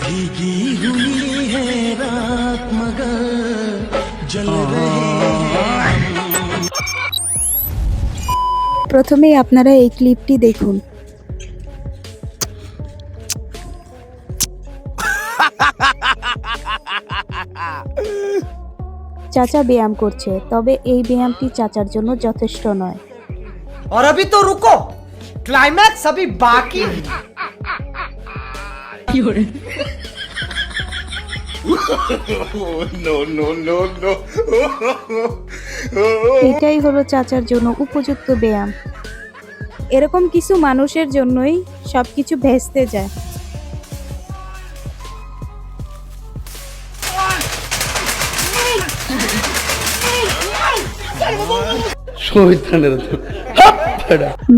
भीगी हुई है रात मगर जल रहे हैं। প্রথমেই আপনারা এই ক্লিপটি দেখুন। চাচা ব্যায়াম করছে, তবে এই ব্যায়ামটি চাচার জন্য যথেষ্ট নয়। और अभी तो रुको, क्लाइमैक्स अभी बाकी है। এটাই হলো চাচার জন্য উপযুক্ত ব্যায়াম। এরকম কিছু মানুষের জন্যই সবকিছু ভেস্তে যায়।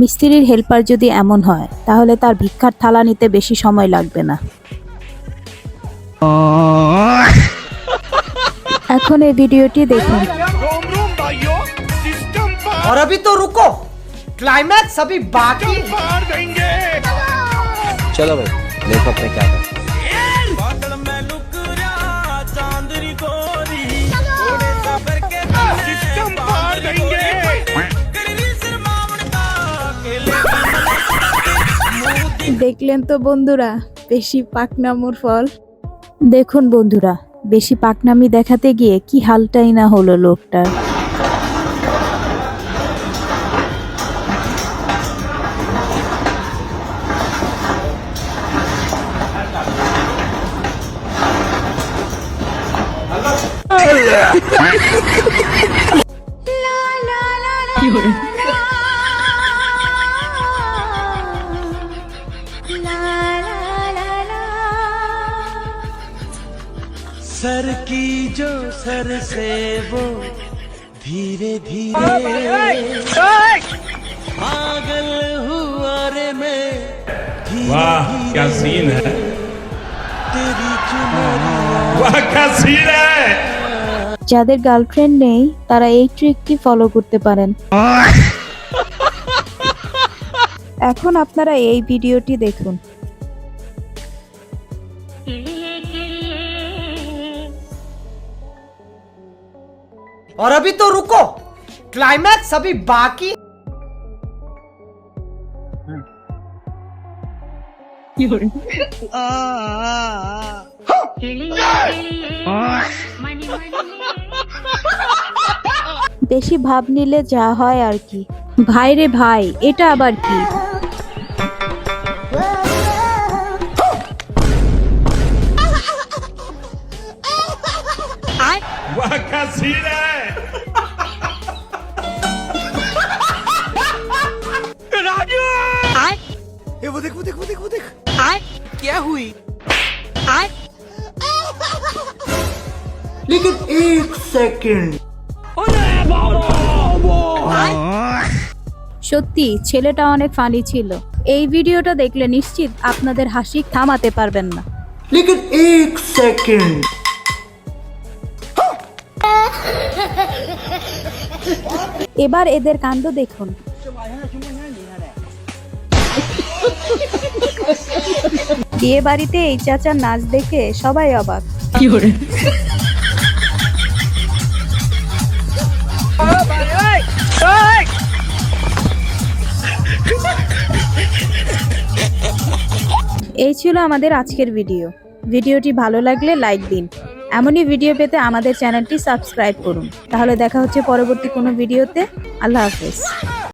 মিস্ত্রির হেল্পার যদি এমন হয় তাহলে তার ভিক্ষার থালা নিতে বেশি সময় লাগবে না। এখন এই ভিডিওটি দেখুন। और अभी तो रुको, क्लाइमैक्स अभी बाकी है। चलो भाई देखो अपने क्या कर। দেখলেন তো বন্ধুরা, বেশি পাকনামোর ফল। দেখুন বন্ধুরা, বেশি পাকনামি দেখাতে গিয়ে কি হালটাই না হলো লোকটার। सर की जो सर से वो धीरे धीरे पागल हुआ रे मैं। वाह क्या सीन है, तेरी चुनरिया वाह क्या सीन है। যাদের গার্লফ্রেন্ড নেই তারা এই ট্রিকটি ফলো করতে পারেন। এখন আপনারা এই ভিডিওটি দেখুন। और अभी तो रुको, क्लाइमैक्स अभी बाकी है। বেশি ভাব নিলে যা হয় আর কি। ভাই রে ভাই, এটা আবার কি? वाह क्या सीन है। राजू ये वो देख वो देख वो देख वो देख, क्या हुई? लेकिन एक सेकंड। সত্যি ছেলেটা অনেক ফানি ছিল। এই ভিডিওটা দেখলে নিশ্চিত আপনাদের হাসি থামাতে পারবেন না। लेकिन एक सेकंड। এবার এদের কাণ্ড দেখুন। বিয়ে বাড়িতে এই চাচার নাচ দেখে সবাই অবাক। এই ছিল আমাদের আজকের ভিডিও। ভিডিওটি ভালো লাগলে লাইক দিন। এমনই ভিডিও পেতে আমাদের চ্যানেলটি সাবস্ক্রাইব করুন। তাহলে দেখা হচ্ছে পরবর্তী কোনো ভিডিওতে। আল্লাহ হাফেজ।